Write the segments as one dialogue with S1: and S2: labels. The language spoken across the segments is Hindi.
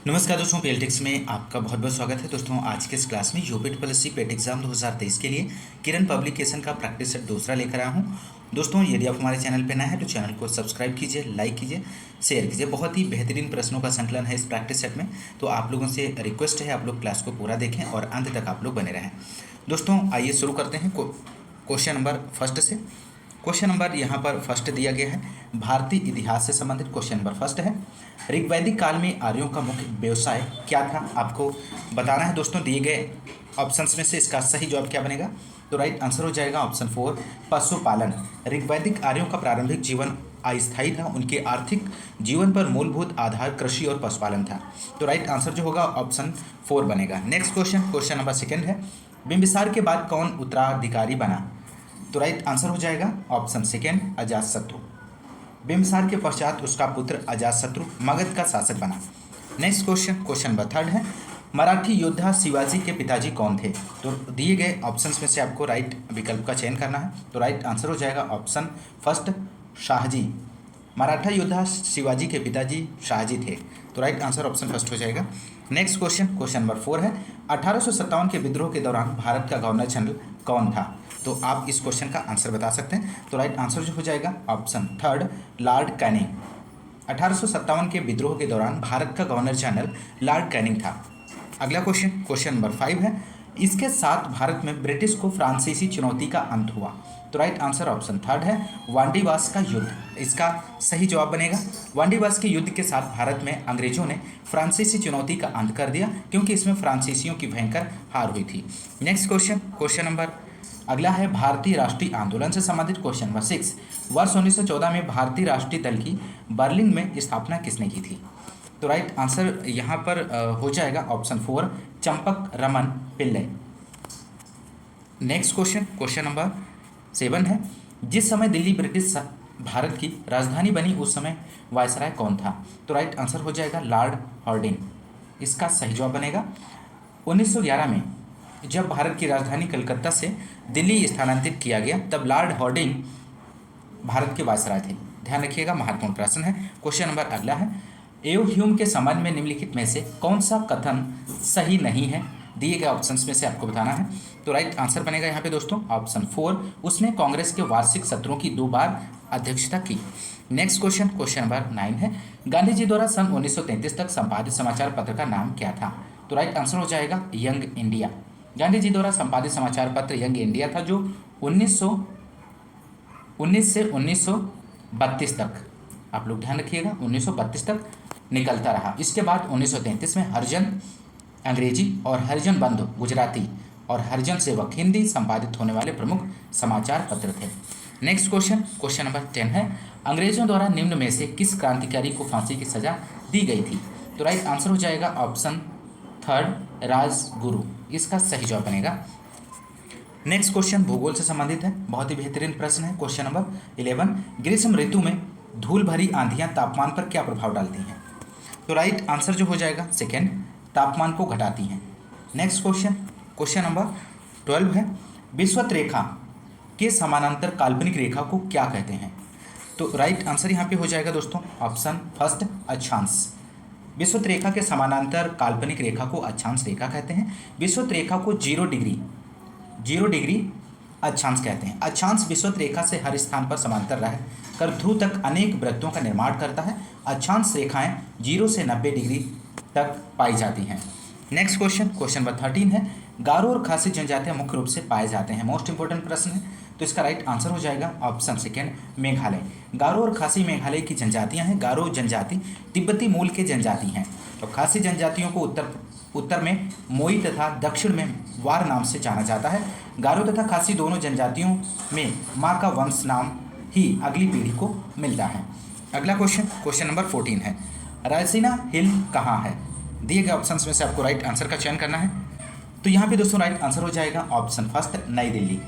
S1: नमस्कार दोस्तों, पीएलटिक्स में आपका बहुत बहुत स्वागत है। दोस्तों आज के इस क्लास में यूपीट प्लस सी पेट एग्जाम 2023 के लिए किरण पब्लिकेशन का प्रैक्टिस सेट दूसरा लेकर आया हूं। दोस्तों यदि आप हमारे चैनल पर नए हैं तो चैनल को सब्सक्राइब कीजिए, लाइक कीजिए, शेयर कीजिए। बहुत ही बेहतरीन प्रश्नों का संकलन है इस प्रैक्टिस सेट में, तो आप लोगों से रिक्वेस्ट है आप लोग क्लास को पूरा देखें और अंत तक आप लोग बने रहें। दोस्तों आइए शुरू करते हैं क्वेश्चन नंबर फर्स्ट से। क्वेश्चन नंबर यहाँ पर फर्स्ट दिया गया है, भारतीय इतिहास से संबंधित क्वेश्चन नंबर फर्स्ट है। ऋग्वैदिक काल में आर्यों का मुख्य व्यवसाय क्या था, आपको बताना है। दोस्तों दिए गए ऑप्शंस में से इसका सही जवाब क्या बनेगा, तो राइट आंसर हो जाएगा ऑप्शन 4 पशुपालन। ऋग्वैदिक आर्यों का प्रारंभिक जीवन अस्थायी था, उनके आर्थिक जीवन पर मूलभूत आधार कृषि और पशुपालन था। तो राइट आंसर जो होगा ऑप्शन 4 बनेगा। नेक्स्ट क्वेश्चन नंबर सेकेंड है, बिंबिसार के बाद कौन उत्तराधिकारी बना, तो राइट आंसर हो जाएगा ऑप्शन सेकेंड अजातशत्रु। बिंबिसार के पश्चात उसका पुत्र अजातशत्रु मगध का शासक बना। नेक्स्ट क्वेश्चन नंबर थर्ड है, मराठी योद्धा शिवाजी के पिताजी कौन थे, तो दिए गए ऑप्शंस में से आपको राइट विकल्प का चयन करना है। तो राइट आंसर हो जाएगा ऑप्शन फर्स्ट शाहजी। मराठा योद्धा शिवाजी के पिताजी शाहजी थे, तो राइट आंसर ऑप्शन फर्स्ट हो जाएगा। नेक्स्ट क्वेश्चन नंबर 4 है, 1857 के विद्रोह के दौरान भारत का गवर्नर जनरल कौन था, तो आप इस क्वेश्चन का आंसर बता सकते हैं। तो राइट आंसर जो हो जाएगा ऑप्शन थर्ड लॉर्ड कैनिंग। 1857 के विद्रोह के दौरान भारत का गवर्नर जनरल लॉर्ड कैनिंग था। अगला क्वेश्चन नंबर 5 है, इसके साथ भारत में ब्रिटिश को फ्रांसीसी चुनौती का अंत हुआ, तो राइट आंसर ऑप्शन थर्ड है वांडीवास का युद्ध, इसका सही जवाब बनेगा। वांडीवास के युद्ध के साथ भारत में अंग्रेजों ने फ्रांसीसी चुनौती का अंत कर दिया, क्योंकि इसमें फ्रांसीसियों की भयंकर हार हुई थी। नेक्स्ट क्वेश्चन नंबर अगला है, भारतीय राष्ट्रीय आंदोलन से संबंधित क्वेश्चन नंबर 6। वर्ष 1914 में भारतीय राष्ट्रीय दल की बर्लिन में स्थापना किसने की थी, तो राइट आंसर यहाँ पर हो जाएगा ऑप्शन 4 चंपक रमन पिल्ले। नेक्स्ट क्वेश्चन नंबर 7 है, जिस समय दिल्ली ब्रिटिश भारत की राजधानी बनी उस समय वायसराय कौन था, तो राइट आंसर हो जाएगा लॉर्ड हॉर्डिंग, इसका सही जवाब बनेगा। 1911 में जब भारत की राजधानी कलकत्ता से दिल्ली स्थानांतरित किया गया तब लॉर्ड हॉर्डिंग भारत के वायसराय थे। ध्यान रखिएगा, महत्वपूर्ण प्रश्न है। क्वेश्चन नंबर अगला है, एओ ह्यूम के संबंध में निम्नलिखित में से कौन सा कथन सही नहीं है, दिए गए ऑप्शंस में से आपको बताना है। तो राइट आंसर बनेगा यहाँ पे दोस्तों ऑप्शन 4, उसने कांग्रेस के वार्षिक सत्रों की 2 बार अध्यक्षता की। नेक्स्ट क्वेश्चन नंबर 9 है, गांधी जी द्वारा सन 1933 तक संपादित समाचार पत्र का नाम क्या था, तो राइट आंसर हो जाएगा यंग इंडिया। गांधी जी द्वारा संपादित समाचार पत्र यंग इंडिया था, जो 1919 से 1932 तक, आप लोग ध्यान रखिएगा 1932 तक निकलता रहा। इसके बाद 1933 में हरिजन अंग्रेजी और हरिजन बंधु गुजराती और हरिजन सेवक हिंदी संपादित होने वाले प्रमुख समाचार पत्र थे। नेक्स्ट क्वेश्चन नंबर 10 है, अंग्रेजों द्वारा निम्न में से किस क्रांतिकारी को फांसी की सजा दी गई थी, तो राइट आंसर हो जाएगा ऑप्शन थर्ड राजगुरु, इसका सही जवाब बनेगा। नेक्स्ट क्वेश्चन भूगोल से संबंधित है, बहुत ही बेहतरीन प्रश्न है। क्वेश्चन नंबर 11, ग्रीष्म ऋतु में धूल भरी आंधियां तापमान पर क्या प्रभाव डालती हैं, तो राइट आंसर जो हो जाएगा सेकेंड तापमान को घटाती हैं। नेक्स्ट क्वेश्चन नंबर 12 है, विषुवत रेखा के समानांतर काल्पनिक रेखा को क्या कहते हैं, तो राइट आंसर यहाँ पे हो जाएगा दोस्तों ऑप्शन फर्स्ट अक्षांश। विषुवत रेखा के समानांतर काल्पनिक रेखा को अक्षांश रेखा कहते हैं। विषुवत रेखा को 0 डिग्री अक्षांश कहते हैं। अक्षांश विषुवत रेखा से हर स्थान पर समांतर रह कर ध्रुव तक अनेक वृत्तों का निर्माण करता है। अक्षांश रेखाएं 0 से 90 डिग्री तक पाई जाती हैं। नेक्स्ट क्वेश्चन नंबर 13 है, गारो और खासी जनजातियां मुख्य रूप से पाए जाते हैं। मोस्ट इंपोर्टेंट प्रश्न है, तो इसका राइट आंसर हो जाएगा ऑप्शन सेकेंड मेघालय। गारो और खासी मेघालय की जनजातियां हैं। गारो जनजाति तिब्बती मूल के जनजाति हैं, तो खासी जनजातियों को उत्तर में मोई तथा दक्षिण में वार नाम से जाना जाता है। गारो तथा खासी दोनों जनजातियों में माँ का वंश नाम ही अगली पीढ़ी को मिलता है। अगला क्वेश्चन नंबर 14 है, रायसीना हिल कहाँ है, दिए गए ऑप्शंस में से आपको राइट आंसर का चयन करना है। तो यहाँ पे दोस्तों राइट आंसर हो जाएगा ऑप्शन फर्स्ट नई दिल्ली,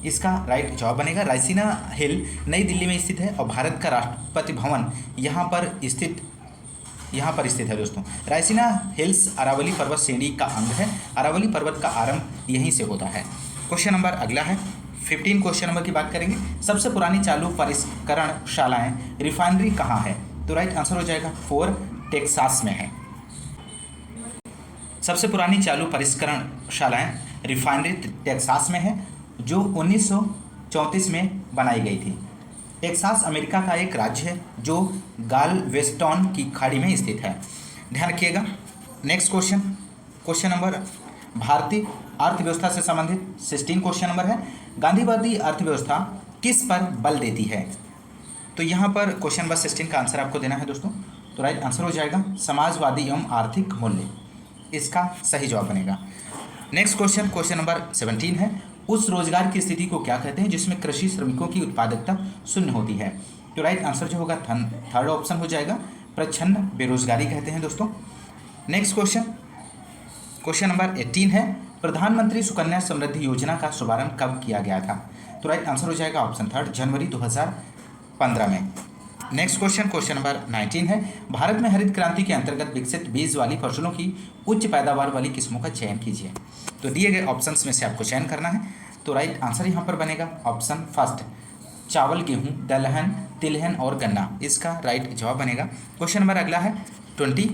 S1: इसका राइट जवाब बनेगा। रायसीना हिल नई दिल्ली में स्थित है और भारत का राष्ट्रपति भवन यहाँ पर स्थित है दोस्तों। रायसीना हिल्स अरावली पर्वत श्रेणी का अंग है। अरावली पर्वत का आरंभ यहीं से होता है। क्वेश्चन नंबर अगला है 15 क्वेश्चन नंबर की बात करेंगे। सबसे पुरानी चालू परिष्करणशालाएं रिफाइनरी कहाँ है, तो राइट आंसर हो जाएगा 4 टेक्सास में है। सबसे पुरानी चालू परिष्करणशालाएं रिफाइनरी टेक्सास में है, जो 1934 में बनाई गई थी। टेक्सास अमेरिका का एक राज्य है जो गालवेस्टन की खाड़ी में स्थित है। ध्यान रखिएगा। नेक्स्ट क्वेश्चन, क्वेश्चन नंबर भारतीय अर्थव्यवस्था से संबंधित 16 क्वेश्चन नंबर है। गांधीवादी अर्थव्यवस्था किस पर बल देती है? तो यहाँ पर क्वेश्चन नंबर 16 का आंसर आपको देना है दोस्तों। तो राइट आंसर हो जाएगा समाजवादी एवं आर्थिक मूल्य, इसका सही जवाब बनेगा। नेक्स्ट क्वेश्चन, क्वेश्चन नंबर 17 है। उस रोजगार की स्थिति को क्या कहते हैं जिसमें कृषि श्रमिकों की उत्पादकता शून्य होती है? तो राइट आंसर जो होगा थर्ड ऑप्शन हो जाएगा, प्रच्छन्न बेरोजगारी कहते हैं दोस्तों। नेक्स्ट क्वेश्चन, क्वेश्चन नंबर 18 है। प्रधानमंत्री सुकन्या समृद्धि योजना का शुभारंभ कब किया गया था? तो राइट आंसर हो जाएगा ऑप्शन थर्ड, जनवरी 2015 में। नेक्स्ट क्वेश्चन, क्वेश्चन नंबर 19 है। भारत में हरित क्रांति के अंतर्गत विकसित बीज वाली फसलों की उच्च पैदावार वाली किस्मों का चयन कीजिए। तो दिए गए ऑप्शंस में से आपको चयन करना है। तो राइट आंसर यहाँ पर बनेगा ऑप्शन फर्स्ट, चावल, गेहूँ, दलहन, तिलहन और गन्ना, इसका राइट जवाब बनेगा। क्वेश्चन नंबर अगला है 20।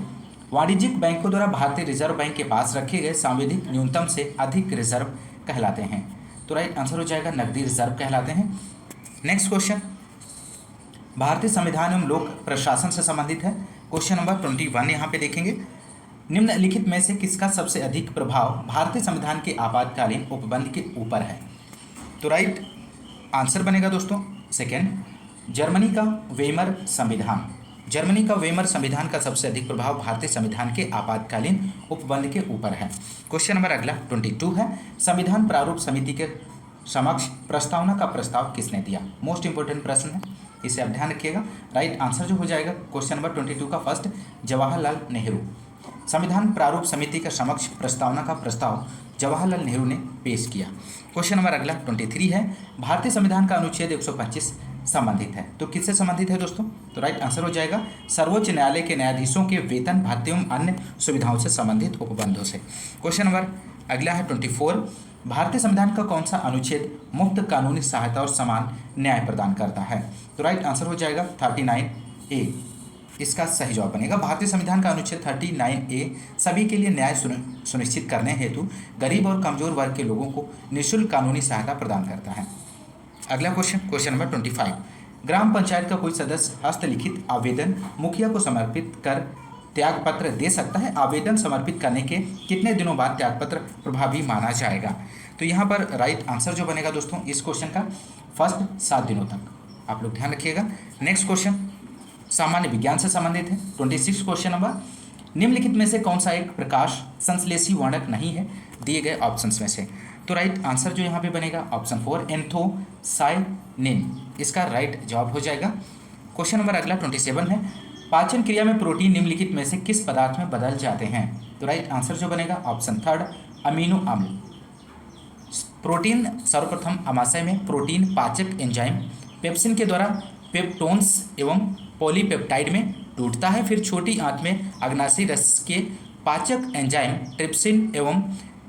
S1: वाणिज्यिक बैंकों द्वारा भारतीय रिजर्व बैंक के पास रखे गए सांविधिक न्यूनतम से अधिक रिजर्व कहलाते हैं? तो राइट आंसर हो जाएगा नकदी रिजर्व कहलाते हैं। नेक्स्ट क्वेश्चन, भारतीय संविधान एवं लोक प्रशासन से संबंधित है। क्वेश्चन नंबर 21 यहाँ पे देखेंगे। निम्नलिखित में से किसका सबसे अधिक प्रभाव भारतीय संविधान के आपातकालीन उपबंध के ऊपर है? तो राइट आंसर बनेगा दोस्तों सेकेंड, जर्मनी का वेमर संविधान। जर्मनी का वेमर संविधान का सबसे अधिक प्रभाव भारतीय संविधान के आपातकालीन उपबंध के ऊपर है। क्वेश्चन नंबर अगला 22 है। संविधान प्रारूप समिति के समक्ष प्रस्तावना का प्रस्ताव किसने दिया? मोस्ट इंपोर्टेंट प्रश्न है, इसे आप ध्यान रखिएगा। राइट आंसर जो हो जाएगा क्वेश्चन नंबर 22 का फर्स्ट, जवाहरलाल नेहरू। संविधान प्रारूप समिति के समक्ष प्रस्तावना का प्रस्ताव जवाहरलाल नेहरू ने पेश किया। क्वेश्चन नंबर अगला 23 है। भारतीय संविधान का अनुच्छेद 125 संबंधित है, तो किससे संबंधित है दोस्तों? तो राइट आंसर हो जाएगा सर्वोच्च न्यायालय के न्यायाधीशों के वेतन, भत्ते एवं अन्य सुविधाओं से संबंधित उपबंधों से। क्वेश्चन नंबर अगला है 24। भारतीय संविधान का कौन सा अनुच्छेद मुफ्त कानूनी सहायता और समान न्याय प्रदान करता है? तो राइट आंसर हो जाएगा 39A, इसका सही जवाब बनेगा। भारतीय संविधान का अनुच्छेद 39A सभी के लिए न्याय सुनिश्चित करने हेतु गरीब और कमजोर वर्ग के लोगों को निःशुल्क कानूनी सहायता प्रदान करता है। अगला क्वेश्चन, क्वेश्चन नंबर 25। ग्राम पंचायत का कोई सदस्य हस्तलिखित आवेदन मुखिया को समर्पित कर त्यागपत्र दे सकता है? आवेदन समर्पित करने के कितने दिनों बाद त्यागपत्र प्रभावी माना जाएगा? तो यहाँ पर राइट आंसर जो बनेगा दोस्तों इस क्वेश्चन का फर्स्ट 7 दिनों तक, आप लोग ध्यान रखिएगा। नेक्स्ट क्वेश्चन सामान्य विज्ञान से संबंधित है। 26 क्वेश्चन नंबर, निम्नलिखित में से कौन सा एक प्रकाश संश्लेषी वर्णक नहीं है दिए गए ऑप्शंस में से? तो राइट आंसर जो यहाँ पे बनेगा ऑप्शन 4, एंथोसायनिन, इसका राइट जवाब हो जाएगा। क्वेश्चन नंबर अगला 27 है। पाचन क्रिया में प्रोटीन निम्नलिखित में से किस पदार्थ में बदल जाते हैं? तो राइट आंसर जो बनेगा ऑप्शन थर्ड, अमीनो अम्ल। प्रोटीन सर्वप्रथम अमाशय में प्रोटीन पाचक एंजाइम पेप्सिन के द्वारा पेप्टोन्स एवं पॉलीपेप्टाइड में टूटता है, फिर छोटी आंत में अग्नाशयी रस के पाचक एंजाइम ट्रिप्सिन एवं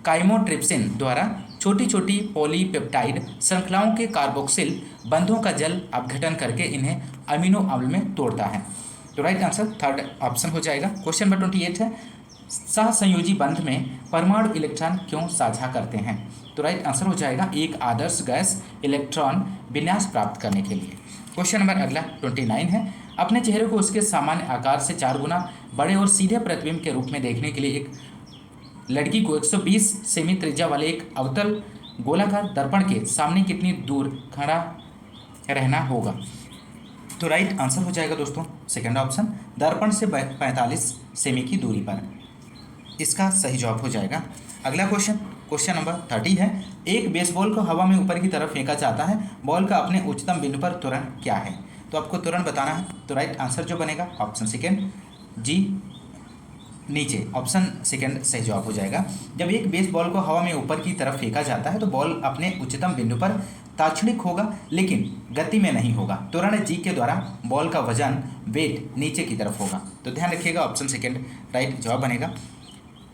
S1: काइमोट्रिप्सिन द्वारा छोटी छोटी पॉलीपेप्टाइड श्रृंखलाओं के कार्बोक्सिल बंधों का जल अपघटन करके इन्हें अमीनो अम्ल में तोड़ता है। तो राइट आंसर थर्ड ऑप्शन हो जाएगा। क्वेश्चन नंबर 28 है। सहसंयोजी बंध में परमाणु इलेक्ट्रॉन क्यों साझा करते हैं? तो राइट आंसर हो जाएगा एक आदर्श गैस इलेक्ट्रॉन विन्यास प्राप्त करने के लिए। क्वेश्चन नंबर अगला 29 है। अपने चेहरे को उसके सामान्य आकार से 4 गुना बड़े और सीधे प्रतिबिंब के रूप में देखने के लिए एक लड़की को 120 सेमी त्रिज्या वाले एक अवतल गोलाकार दर्पण के सामने कितनी दूर खड़ा रहना होगा? तो राइट आंसर हो जाएगा दोस्तों सेकंड ऑप्शन, दर्पण से 45 सेमी की दूरी पर, इसका सही जवाब हो जाएगा। अगला क्वेश्चन, क्वेश्चन नंबर 30 है। एक बेसबॉल को हवा में ऊपर की तरफ फेंका जाता है, बॉल का अपने उच्चतम बिंदु पर त्वरण क्या है? तो आपको त्वरण बताना है। तो राइट आंसर जो बनेगा ऑप्शन सेकेंड, जी नीचे, ऑप्शन सेकेंड सही जवाब हो जाएगा। जब एक बेसबॉल को हवा में ऊपर की तरफ फेंका जाता है तो बॉल अपने उच्चतम बिंदु पर ताक्षणिक होगा लेकिन गति में नहीं होगा। त्वरण जी के द्वारा बॉल का वजन वेट नीचे की तरफ होगा। तो ध्यान रखिएगा ऑप्शन सेकेंड राइट जवाब बनेगा।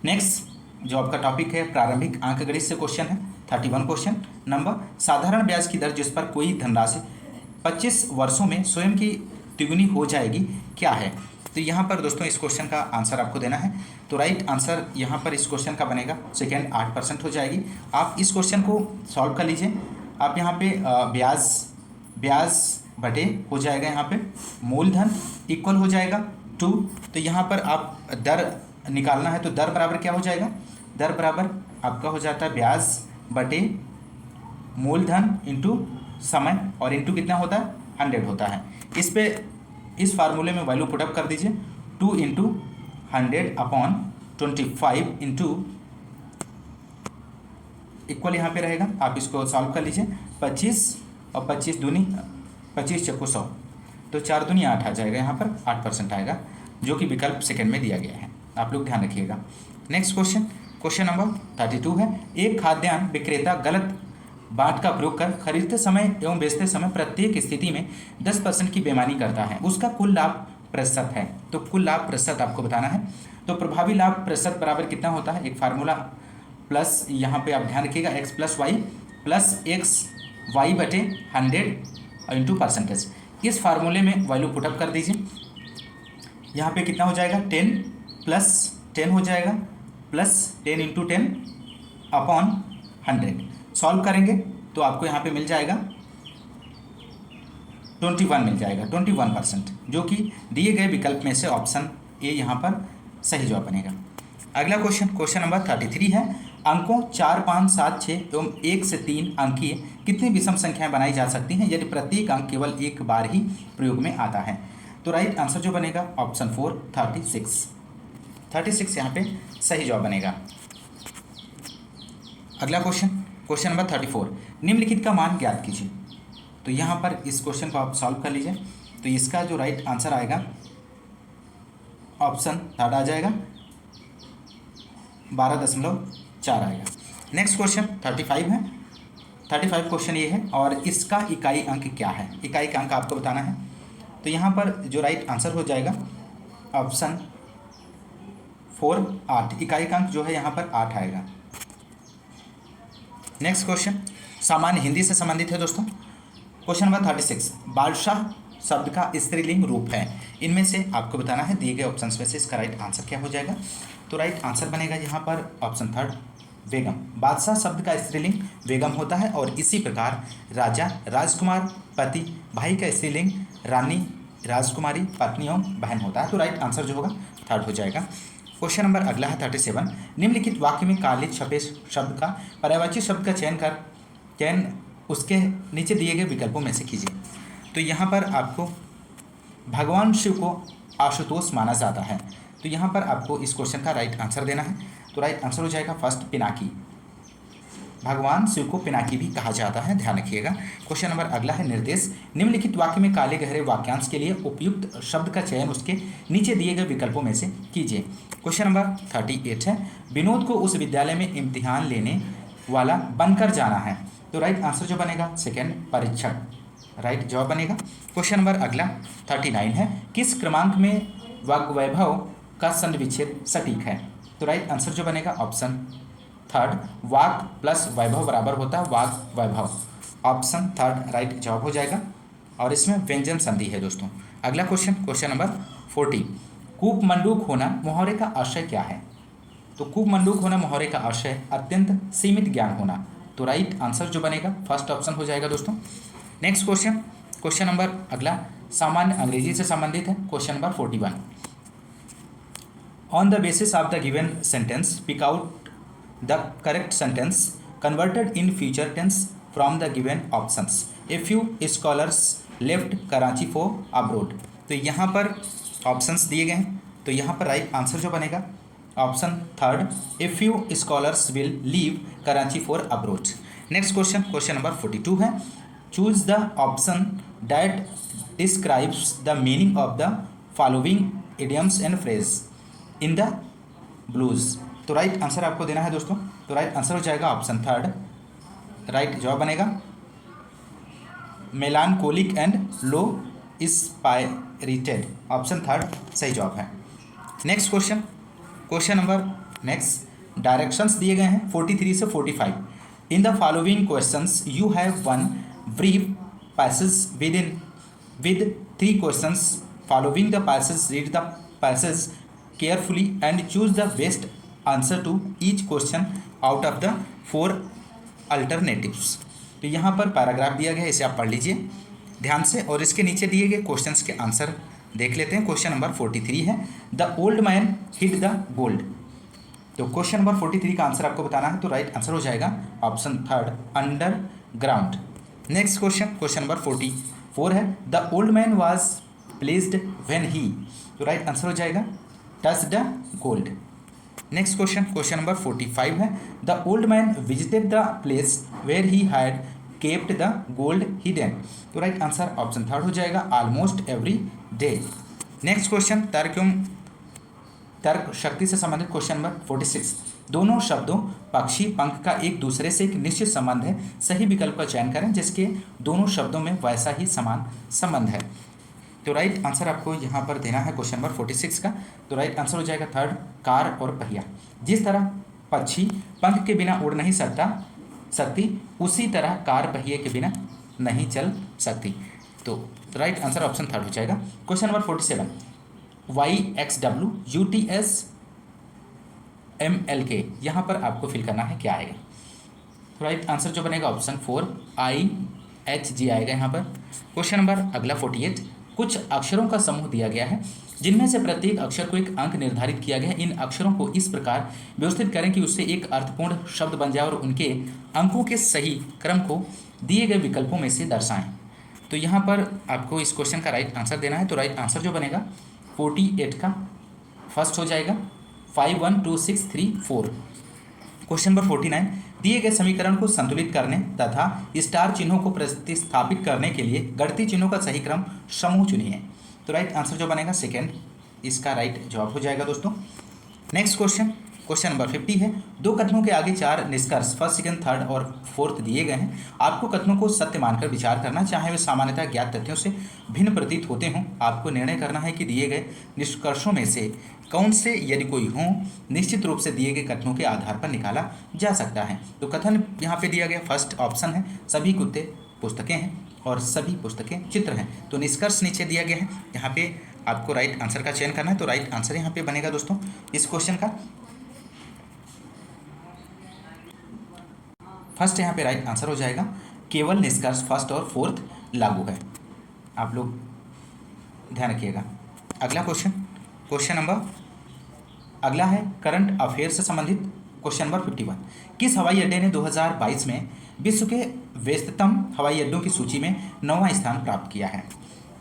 S1: नेक्स्ट जो आपका टॉपिक है प्रारंभिक अंकगणित से क्वेश्चन है 31 क्वेश्चन नंबर, साधारण ब्याज की दर जिस पर कोई धनराशि 25 वर्षों में स्वयं की तिगुनी हो जाएगी क्या है? तो यहाँ पर दोस्तों इस क्वेश्चन का आंसर आपको देना है। तो राइट आंसर यहाँ पर इस क्वेश्चन का बनेगा सेकेंड 8% हो जाएगी। आप इस क्वेश्चन को सॉल्व कर लीजिए। आप यहाँ पे ब्याज बटे हो जाएगा, यहाँ पे मूलधन इक्वल हो जाएगा 2। तो यहाँ पर आप दर निकालना है, तो दर बराबर क्या हो जाएगा, दर बराबर आपका हो जाता है ब्याज बटे मूलधन इंटू समय, और इंटू कितना होता है 100 होता है। इस फार्मूले में वैल्यू पुटअप कर दीजिए, 2 इंटू 100/25 इंटू इक्वल यहाँ पे रहेगा। आप इसको सॉल्व कर लीजिए, 25 और 25 दूनी 25 चक्कू 100, तो 4 दूनी 8 आ जाएगा, यहाँ पर 8% आएगा, जो कि विकल्प सेकंड में दिया गया है। आप लोग ध्यान रखिएगा। नेक्स्ट क्वेश्चन नंबर 32 है। एक खाद्यान्न विक्रेता गलत बाट का प्रयोग कर खरीदते समय एवं बेचते समय प्रत्येक स्थिति में 10% की बेईमानी करता है, उसका कुल लाभ प्रतिशत है। तो कुल लाभ प्रतिशत आपको बताना है। तो प्रभावी लाभ प्रतिशत बराबर कितना होता है, एक फार्मूला प्लस, यहाँ पे आप ध्यान रखिएगा, x plus y plus x y बटे 100 इंटू परसेंटेज। इस फार्मूले में वैल्यू पुटअप कर दीजिए। यहाँ पे कितना हो जाएगा, 10 प्लस 10 हो जाएगा, प्लस 10 इंटू 10/100। सॉल्व करेंगे तो आपको यहाँ पे मिल जाएगा 21 मिल जाएगा, 21%, जो कि दिए गए विकल्प में से ऑप्शन ए यहाँ पर सही जवाब बनेगा। अगला क्वेश्चन नंबर 33 है। अंकों 4, 5, 7, 6 एवं 1 से 3 अंकीय कितनी विषम संख्याएं बनाई जा सकती हैं यदि प्रत्येक अंक केवल एक बार ही प्रयोग में आता है। तो राइट आंसर जो बनेगा ऑप्शन 4 36 यहाँ पे सही जवाब बनेगा। अगला क्वेश्चन नंबर 34, निम्नलिखित का मान ज्ञात कीजिए। तो यहाँ पर इस क्वेश्चन को आप सॉल्व कर लीजिए। तो इसका जो राइट आंसर आएगा ऑप्शन 3 आ जाएगा, 12.4 आएगा। नेक्स्ट क्वेश्चन 35 है। 35 क्वेश्चन ये है, और इसका इकाई अंक क्या है, इकाई का अंक आपको बताना है। तो यहाँ पर जो राइट आंसर हो जाएगा ऑप्शन 4 8, इकाई का अंक जो है यहाँ पर 8 आएगा। नेक्स्ट क्वेश्चन सामान्य हिंदी से संबंधित है दोस्तों। क्वेश्चन नंबर 36, बादशाह शब्द का स्त्रीलिंग रूप है, इनमें से आपको बताना है। दिए गए ऑप्शंस में से इसका राइट आंसर क्या हो जाएगा। तो राइट आंसर बनेगा यहाँ पर ऑप्शन 3 बेगम। बादशाह शब्द का स्त्रीलिंग बेगम होता है, और इसी प्रकार राजा, राजकुमार, पति, भाई का स्त्रीलिंग रानी, राजकुमारी, पत्नी एवं बहन होता है। तो राइट आंसर जो होगा 3 हो जाएगा। क्वेश्चन नंबर अगला है 37, निम्नलिखित वाक्य में काले छपे शब्द का पर्यायवाची शब्द का चयन उसके नीचे दिए गए विकल्पों में से कीजिए। तो यहाँ पर आपको भगवान शिव को आशुतोष माना जाता है। तो यहाँ पर आपको इस क्वेश्चन का राइट आंसर देना है। तो राइट आंसर हो जाएगा फर्स्ट पिनाकी। भगवान शिव को पिनाकी भी कहा जाता है, ध्यान रखिएगा। क्वेश्चन नंबर अगला है निर्देश, निम्नलिखित वाक्य में काले गहरे वाक्यांश के लिए उपयुक्त शब्द का चयन उसके नीचे दिए गए विकल्पों में से कीजिए। क्वेश्चन नंबर 38 है, विनोद को उस विद्यालय में इम्तिहान लेने वाला बनकर जाना है। तो राइट आंसर जो बनेगा सेकेंड परीक्षक, राइट जवाब बनेगा। क्वेश्चन नंबर अगला 39 है, किस क्रमांक में वाग्वैभव का संधि विच्छेद सटीक है। तो राइट आंसर जो बनेगा ऑप्शन 3 वाग प्लस वैभव बराबर होता है वाग वैभव, ऑप्शन 3 राइट जवाब हो जाएगा। और इसमें व्यंजन संधि है दोस्तों। अगला क्वेश्चन नंबर 40, कूपमंडूक होना मुहावरे का आशय क्या है। तो कूपमंडूक होना मुहावरे का आशय अत्यंत सीमित ज्ञान होना। तो राइट आंसर जो बनेगा फर्स्ट ऑप्शन हो जाएगा दोस्तों। नेक्स्ट क्वेश्चन नंबर अगला सामान्य अंग्रेजी से संबंधित है। Question number 41, on the basis of the given sentence pick out the correct sentence converted in future tense from the given options. A few scholars left Karachi for abroad. तो यहाँ पर ऑप्शंस दिए गए हैं। तो यहाँ पर राइट आंसर जो बनेगा option 3 A few scholars will leave Karachi for abroad. Next question number 42 है, choose the option that describes the meaning of the following idioms and phrase in the blues. तो राइट आंसर आपको देना है दोस्तों। तो राइट आंसर हो जाएगा ऑप्शन 3 राइट जवाब बनेगा मेलानकोलिक एंड लो इंस्पायरिटेड, ऑप्शन 3 सही जवाब है। नेक्स्ट क्वेश्चन नंबर डायरेक्शंस दिए गए हैं 43 से 45। In the following questions you have one brief passage with 3 questions following the passage, read the passage carefully and choose the best answer to each question out of the 4 alternatives. तो यहाँ पर पैराग्राफ दिया गया है, इसे आप पढ़ लीजिए ध्यान से और इसके नीचे दिए गए क्वेश्चंस के आंसर देख लेते हैं। क्वेश्चन नंबर 43 है, the old man hid the gold. तो क्वेश्चन नंबर 43 का आंसर आपको बताना है, तो राइट आंसर हो जाएगा option third, underground. Next question, question number 44 है, the old man was placed when he. तो राइट आंसर हो जाएगा touch the gold. Next question, question number 45 है, the old man visited the place where he had kept the gold hidden. तो राइट आंसर ऑप्शन थर्ड हो जाएगा almost every day. Next question, तर्क शक्ति से संबंधित क्वेश्चन नंबर 46, दोनों शब्दों पक्षी पंख का एक दूसरे से एक निश्चित संबंध है, सही विकल्प का चयन करें जिसके दोनों शब्दों में वैसा ही समान संबंध है। तो राइट आंसर आपको यहाँ पर देना है क्वेश्चन नंबर 46 का। तो राइट आंसर हो जाएगा थर्ड, कार और पहिया। जिस तरह पक्षी पंख के बिना उड़ नहीं सकती उसी तरह कार पहिए के बिना नहीं चल सकती। तो राइट आंसर ऑप्शन थर्ड हो जाएगा। क्वेश्चन नंबर 47, YXWUTS MLK, यहाँ पर आपको फिल करना है, क्या आएगा? तो राइट आंसर जो बनेगा ऑप्शन 4 IHG आएगा यहाँ पर। क्वेश्चन नंबर अगला 48, कुछ अक्षरों का समूह दिया गया है जिनमें से प्रत्येक अक्षर को एक अंक निर्धारित किया गया है। इन अक्षरों को इस प्रकार व्यवस्थित करें कि उससे एक अर्थपूर्ण शब्द बन जाए और उनके अंकों के सही क्रम को दिए गए विकल्पों में से दर्शाएं। तो यहाँ पर आपको इस क्वेश्चन का राइट आंसर देना है। तो राइट आंसर जो बनेगा 48 का फर्स्ट हो जाएगा 5 1 2 6 3 4। क्वेश्चन नंबर 49, दिए गए समीकरण को संतुलित करने तथा स्टार चिन्हों को प्रतिस्थापित करने के लिए गणितीय चिन्हों का सही क्रम समूह चुनिए। तो राइट आंसर जो बनेगा सेकेंड, इसका राइट जवाब हो जाएगा दोस्तों। नेक्स्ट क्वेश्चन, क्वेश्चन नंबर 50 है, दो कथनों के आगे 4 निष्कर्ष फर्स्ट, सेकंड, थर्ड और फोर्थ दिए गए हैं। आपको कथनों को सत्य मानकर विचार करना, चाहे वे सामान्यतः ज्ञात तथ्यों से भिन्न प्रतीत होते हों। आपको निर्णय करना है कि दिए गए निष्कर्षों में से कौन से, यदि कोई हो, निश्चित रूप से दिए गए कथनों के आधार पर निकाला जा सकता है। तो कथन यहाँ पे दिया गया फर्स्ट ऑप्शन है, सभी कुत्ते पुस्तकें हैं और सभी पुस्तकें चित्र हैं। तो निष्कर्ष नीचे दिया गया है, यहाँ पे आपको राइट आंसर का चयन करना है। तो राइट आंसर यहाँ पे बनेगा दोस्तों इस क्वेश्चन का फर्स्ट, यहाँ पे राइट आंसर हो जाएगा केवल निष्कर्ष फर्स्ट और फोर्थ लागू है। आप लोग ध्यान रखिएगा। अगला क्वेश्चन, क्वेश्चन नंबर अगला है करंट अफेयर से संबंधित क्वेश्चन नंबर 51, किस हवाई अड्डे ने 2022 में विश्व के व्यस्ततम हवाई अड्डों की सूची में 9वां स्थान प्राप्त किया है?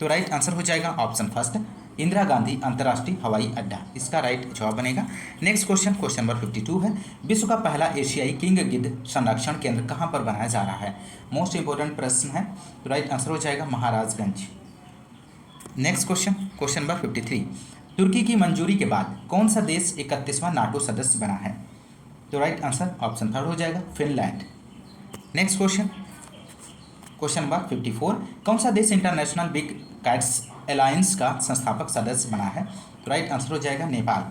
S1: तो राइट आंसर हो जाएगा ऑप्शन फर्स्ट, इंदिरा गांधी अंतर्राष्ट्रीय हवाई अड्डा, इसका राइट जवाब बनेगा। नेक्स्ट क्वेश्चन, क्वेश्चन नंबर 52 है, विश्व का पहला एशियाई किंग गिद्ध संरक्षण केंद्र कहाँ पर बनाया जा रहा है? मोस्ट इंपोर्टेंट प्रश्न है। तो राइट आंसर हो जाएगा Maharajganj. Next question, question number 53, तुर्की की मंजूरी के बाद कौन सा देश 31वां नाटो सदस्य बना है? तो राइट आंसर ऑप्शन थर्ड हो जाएगा Finland. Next question, question number 54, कौन सा देश इंटरनेशनल बिग कैट्स अलायंस का संस्थापक सदस्य बना है? तो राइट आंसर हो जाएगा Nepal.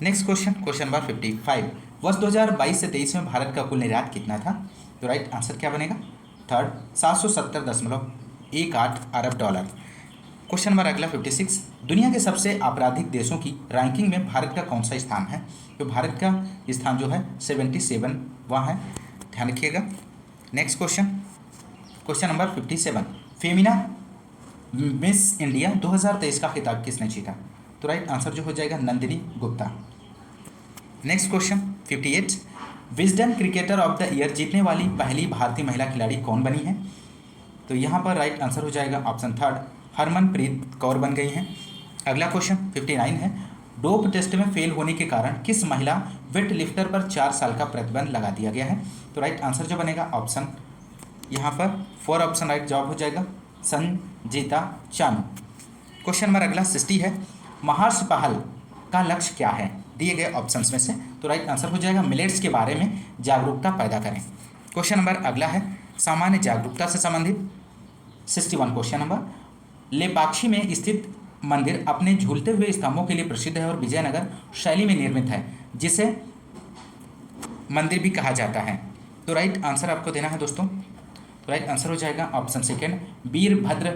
S1: Next question, question number 55, वर्ष 2022 से 23 में भारत का कुल निर्यात कितना था? तो राइट आंसर क्या बनेगा? थर्ड, 770.18 अरब डॉलर। क्वेश्चन नंबर अगला 56, दुनिया के सबसे आपराधिक देशों की रैंकिंग में भारत का कौन सा स्थान है? तो भारत का स्थान जो है 77वां है, ध्यान रखिएगा। Next question, question number 57, Femina miss India 2023 का खिताब किसने जीता? तो राइट आंसर जो हो जाएगा Nandini Gupta. Next question 58, Wisden cricketer of the year जीतने वाली पहली भारतीय महिला खिलाड़ी कौन बनी है? तो यहाँ पर राइट आंसर हो जाएगा ऑप्शन थर्ड, हरमनप्रीत कौर बन गई हैं। अगला क्वेश्चन 59 है, डोप टेस्ट में फेल होने के कारण किस महिला वेट लिफ्टर पर 4 साल का प्रतिबंध लगा दिया गया है? तो राइट आंसर जो बनेगा ऑप्शन यहाँ पर 4 ऑप्शन राइट जवाब हो जाएगा संजीता चानू। क्वेश्चन नंबर अगला 60 है, महर्ष पहल का लक्ष्य क्या है दिए गए ऑप्शंस में से? तो राइट आंसर हो जाएगा मिलेट्स के बारे में जागरूकता पैदा करें। क्वेश्चन नंबर अगला है सामान्य जागरूकता से संबंधित 61 क्वेश्चन नंबर, लेपाक्षी में स्थित मंदिर अपने झूलते हुए स्तंभों के लिए प्रसिद्ध है और विजयनगर शैली में निर्मित है, जिसे मंदिर भी कहा जाता है। तो राइट आंसर आपको देना है दोस्तों। तो राइट आंसर हो जाएगा ऑप्शन सेकेंड, वीरभद्र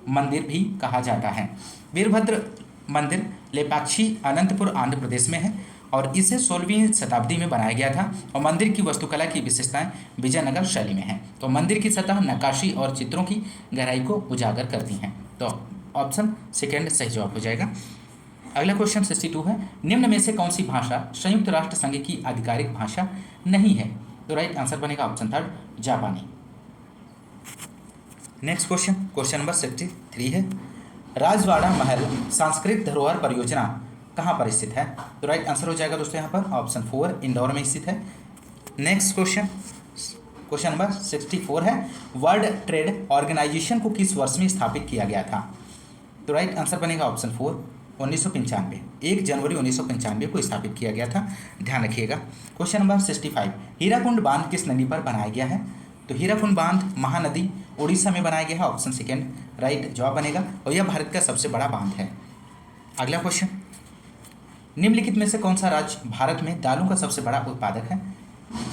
S1: मंदिर भी कहा जाता है। वीरभद्र मंदिर लेपाक्षी अनंतपुर आंध्र प्रदेश में है और इसे 16वीं शताब्दी में बनाया गया था और मंदिर की वास्तुकला की विशेषताएं विजयनगर शैली में है। तो मंदिर की सतह नक्काशी और चित्रों की गहराई को उजागर करती हैं। तो ऑप्शन सेकेंड सही जवाब हो जाएगा। अगला क्वेश्चन 62 है, निम्न में से कौन सी भाषा संयुक्त राष्ट्र संघ की आधिकारिक भाषा नहीं है? तो राइट आंसर बनेगा ऑप्शन थर्ड जापानी। नेक्स्ट क्वेश्चन नंबर 63 है, राजवाड़ा महल सांस्कृतिक धरोहर परियोजना कहाँ पर स्थित है? तो राइट आंसर हो जाएगा दोस्तों यहाँ पर ऑप्शन 4 इंदौर में स्थित है। नेक्स्ट क्वेश्चन नंबर 64 है, वर्ल्ड ट्रेड ऑर्गेनाइजेशन को किस वर्ष में स्थापित किया गया था? तो राइट आंसर बनेगा ऑप्शन 4 1995, 1 जनवरी 1995 को स्थापित किया गया था, ध्यान रखिएगा। क्वेश्चन नंबर 65, हीराकुंड बांध किस नदी पर बनाया गया है? तो हीराकुंड बांध महानदी उड़ीसा में बनाया गया है, ऑप्शन सेकेंड राइट जवाब बनेगा और यह भारत का सबसे बड़ा बांध है। अगला क्वेश्चन, निम्नलिखित में से कौन सा राज्य भारत में दालों का सबसे बड़ा उत्पादक है?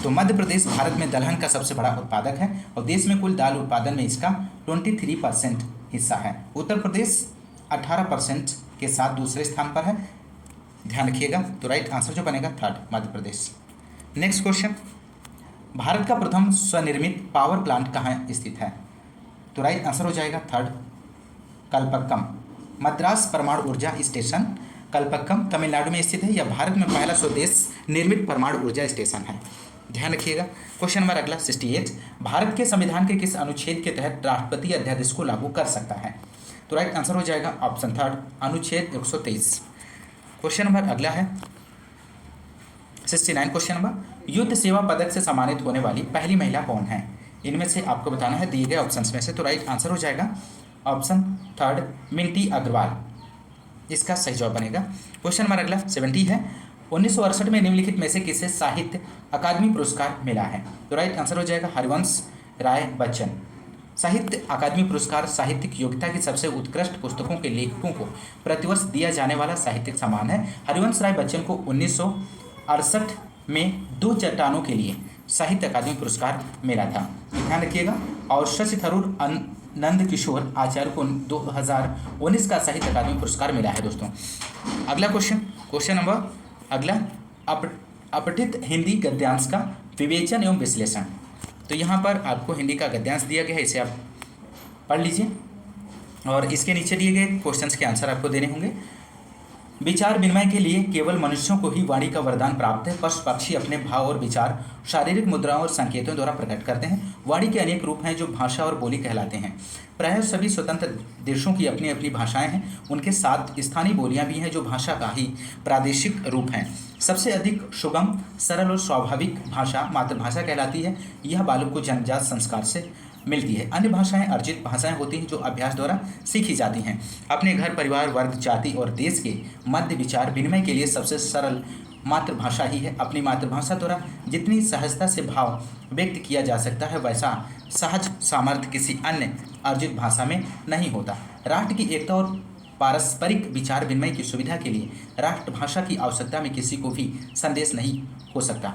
S1: तो मध्य प्रदेश भारत में दलहन का सबसे बड़ा उत्पादक है और देश में कुल दाल उत्पादन में इसका 23% हिस्सा है। उत्तर प्रदेश 18% के साथ दूसरे स्थान पर है, ध्यान रखिएगा। तो राइट आंसर जो बनेगा third Madhya Pradesh. Next question, Bharat का प्रथम स्वनिर्मित पावर प्लांट कहाँ स्थित है? तो राइट आंसर हो जाएगा थर्ड कलपक्कम। मद्रास परमाणु ऊर्जा स्टेशन कलपक्कम तमिलनाडु में स्थित है। यह भारत में पहला स्वदेश निर्मित परमाणु ऊर्जा स्टेशन है, ध्यान रखिएगा। क्वेश्चन नंबर अगला 68, भारत के संविधान के किस अनुच्छेद के तहत राष्ट्रपति अध्यादेश को लागू कर सकता है? तो राइट आंसर हो जाएगा ऑप्शन थर्ड अनुच्छेद 123। क्वेश्चन नंबर अगला है 69 क्वेश्चन नंबर, युद्ध सेवा पदक से सम्मानित होने वाली पहली महिला कौन है? इनमें से आपको बताना है दिए गए ऑप्शंस में से। तो राइट आंसर हो जाएगा ऑप्शन थर्ड मिंटी अग्रवाल, इसका सही जवाब बनेगा। क्वेश्चन नंबर अगला 70 है, 1968 में निम्नलिखित में से किसे साहित्य अकादमी पुरस्कार मिला है? तो राइट आंसर हो जाएगा हरिवंश राय बच्चन। साहित्य अकादमी पुरस्कार साहित्यिक योग्यता की सबसे उत्कृष्ट पुस्तकों के लेखकों को प्रतिवर्ष दिया जाने वाला साहित्यिक सम्मान है। हरिवंश राय बच्चन को 1968 में 2 चट्टानों के लिए साहित्य अकादमी पुरस्कार मिला था, ध्यान रखिएगा। और शशि थरूर नंद किशोर आचार्य को 2019 का साहित्य अकादमी पुरस्कार मिला है दोस्तों। अगला क्वेश्चन नंबर अगला, अपठित हिंदी गद्यांश का विवेचन एवं विश्लेषण। तो यहाँ पर आपको हिंदी का गद्यांश दिया गया है, इसे आप पढ़ लीजिए और इसके नीचे दिए गए क्वेश्चंस के आंसर आपको देने होंगे। विचार विनिमय के लिए केवल मनुष्यों को ही वाणी का वरदान प्राप्त है। पशु पक्षी अपने भाव और विचार शारीरिक मुद्राओं और संकेतों द्वारा प्रकट करते हैं। वाणी के अनेक रूप हैं जो भाषा और बोली कहलाते हैं। प्रायः सभी स्वतंत्र देशों की अपनी अपनी भाषाएं हैं, उनके साथ स्थानीय बोलियां भी हैं जो भाषा का ही प्रादेशिक रूप हैं। सबसे अधिक सुगम सरल और स्वाभाविक भाषा मातृभाषा कहलाती है। यह बालक को जन्मजात संस्कार से मिलती है। अन्य भाषाएं अर्जित भाषाएं होती हैं जो अभ्यास द्वारा सीखी जाती हैं। अपने घर परिवार वर्ग जाति और देश के मध्य विचार विनिमय के लिए सबसे सरल मातृभाषा ही है। अपनी मातृभाषा द्वारा जितनी सहजता से भाव व्यक्त किया जा सकता है वैसा सहज सामर्थ्य किसी अन्य अर्जित भाषा में नहीं होता। राष्ट्र की एकता और पारस्परिक विचार विनिमय की सुविधा के लिए राष्ट्रभाषा की आवश्यकता में किसी को भी संदेश नहीं हो सकता।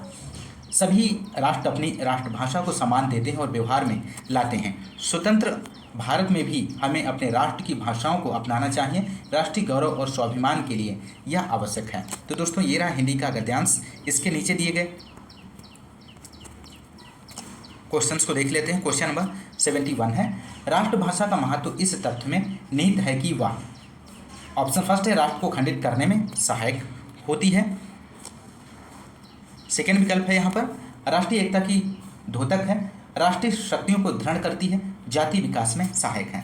S1: सभी राष्ट्र अपनी राष्ट्रभाषा को सम्मान देते हैं और व्यवहार में लाते हैं। स्वतंत्र भारत में भी हमें अपने राष्ट्र की भाषाओं को अपनाना चाहिए। राष्ट्रीय गौरव और स्वाभिमान के लिए यह आवश्यक है। तो दोस्तों ये रहा हिंदी का गद्यांश। इसके नीचे दिए गए क्वेश्चंस को देख लेते हैं। क्वेश्चन नंबर 71 है, राष्ट्रभाषा का महत्व इस तथ्य में निहित है कि वह, ऑप्शन फर्स्ट है, राष्ट्र को खंडित करने में सहायक होती है। सेकेंड विकल्प है यहाँ पर राष्ट्रीय एकता की द्योतक है, राष्ट्रीय शक्तियों को दृढ़ करती है, जाति विकास में सहायक है।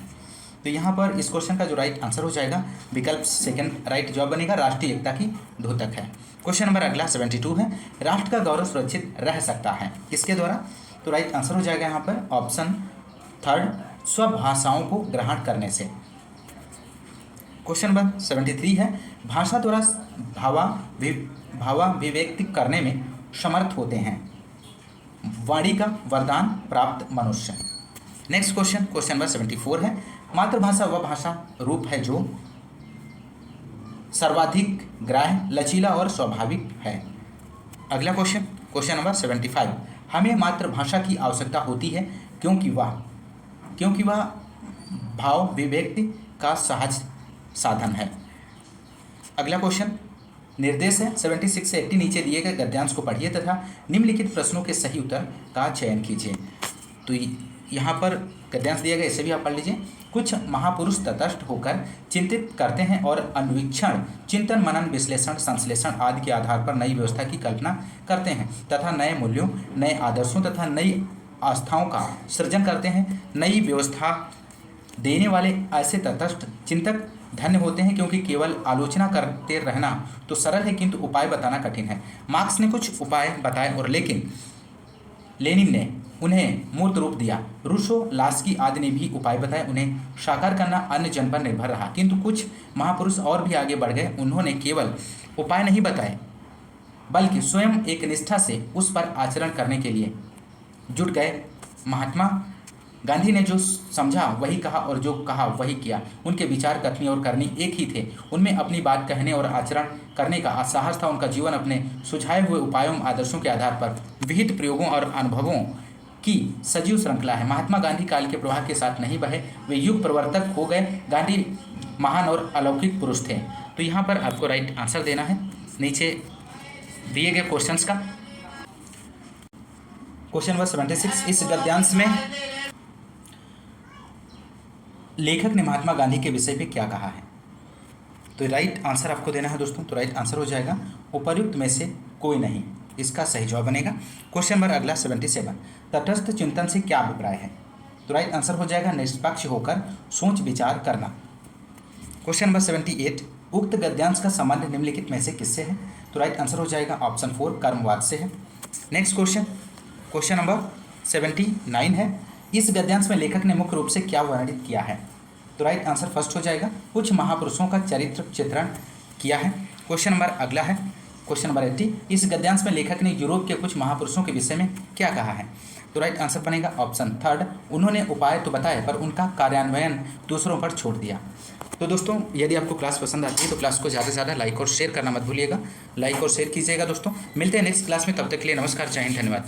S1: तो यहाँ पर इस क्वेश्चन का जो राइट आंसर हो जाएगा विकल्प सेकेंड राइट जवाब बनेगा, राष्ट्रीय एकता की द्योतक है। क्वेश्चन नंबर अगला 72 है, राष्ट्र का गौरव सुरक्षित रह सकता है किसके द्वारा? तो राइट आंसर हो जाएगा यहाँ पर ऑप्शन थर्ड, स्वभाषाओं को ग्रहण करने से। क्वेश्चन नंबर 73 है, भाषा द्वारा भावाभिव्यक्ति करने में समर्थ होते हैं, वाणी का वरदान प्राप्त मनुष्य। नेक्स्ट क्वेश्चन नंबर 74 है, मातृभाषा वह भाषा रूप है जो सर्वाधिक ग्राह्य, लचीला और स्वाभाविक है। अगला क्वेश्चन नंबर 75, हमें मातृभाषा की आवश्यकता होती है क्योंकि वह भाव विवेक का सहज साधन है। अगला क्वेश्चन निर्देश है 76 से 80 नीचे दिए गए गद्यांश को पढ़िए तथा निम्नलिखित प्रश्नों के सही उत्तर का चयन कीजिए। तो यहाँ पर गद्यांश दिया गया, इसे भी आप पढ़ लीजिए। कुछ महापुरुष तटस्थ होकर चिंतित करते हैं और अन्वीक्षण, चिंतन, मनन, विश्लेषण, संश्लेषण आदि के आधार पर नई व्यवस्था की कल्पना करते हैं तथा नए मूल्यों, नए आदर्शों तथा नई आस्थाओं का सृजन करते हैं। नई व्यवस्था देने वाले ऐसे तटस्थ चिंतक धन्य होते हैं, क्योंकि केवल आलोचना करते रहना तो सरल है किंतु उपाय बताना कठिन है। मार्क्स ने कुछ उपाय बताए और लेकिन लेनिन ने उन्हें मूर्त रूप दिया। रूसो, लास्की आदि ने भी उपाय बताए, उन्हें साकार करना अन्य जन पर निर्भर रहा। किंतु कुछ महापुरुष और भी आगे बढ़ गए, उन्होंने केवल उपाय नहीं बताए बल्कि स्वयं एक निष्ठा से उस पर आचरण करने के लिए जुट गए। महात्मा गांधी ने जो समझा वही कहा और जो कहा वही किया। उनके विचार, कथनी और करनी एक ही थे। उनमें अपनी बात कहने और आचरण करने का साहस था। उनका जीवन अपने सुझाए हुए उपायों, आदर्शों के आधार पर विहित प्रयोगों और अनुभवों की सजीव श्रृंखला है। महात्मा गांधी काल के प्रवाह के साथ नहीं बहे, वे युग प्रवर्तक हो गए। गांधी महान और अलौकिक पुरुष थे। तो यहाँ पर आपको राइट आंसर देना है नीचे दिए गए क्वेश्चंस का। क्वेश्चन नंबर 76, इस गद्यांश में लेखक ने महात्मा गांधी के विषय पे क्या कहा है? तो राइट आंसर आपको देना है दोस्तों। तो राइट आंसर हो जाएगा उपर्युक्त में से कोई नहीं, इसका सही जवाब बनेगा। क्वेश्चन नंबर अगला 77, तटस्थ चिंतन से क्या अभिप्राय है? तो राइट आंसर हो जाएगा निष्पक्ष होकर सोच विचार करना। क्वेश्चन नंबर 78, उक्त गद्यांश का संबंध निम्नलिखित में से किससे है? तो राइट आंसर हो जाएगा ऑप्शन 4 कर्मवाद से है। नेक्स्ट क्वेश्चन नंबर 79 है, इस गद्यांश में लेखक ने मुख्य रूप से क्या वर्णित किया है? तो राइट आंसर फर्स्ट हो जाएगा कुछ महापुरुषों का चरित्र चित्रण किया है। क्वेश्चन नंबर अगला है क्वेश्चन नंबर 80, इस गद्यांश में लेखक ने यूरोप के कुछ महापुरुषों के विषय में क्या कहा है? तो राइट आंसर बनेगा ऑप्शन 3, उन्होंने उपाय तो बताए पर उनका कार्यान्वयन दूसरों पर छोड़ दिया। तो दोस्तों यदि आपको क्लास पसंद आती है तो क्लास को ज़्यादा से ज़्यादा लाइक और शेयर करना मत भूलिएगा। लाइक और शेयर कीजिएगा दोस्तों। मिलते हैं नेक्स्ट क्लास में, तब तक के लिए नमस्कार, जय हिंद, धन्यवाद।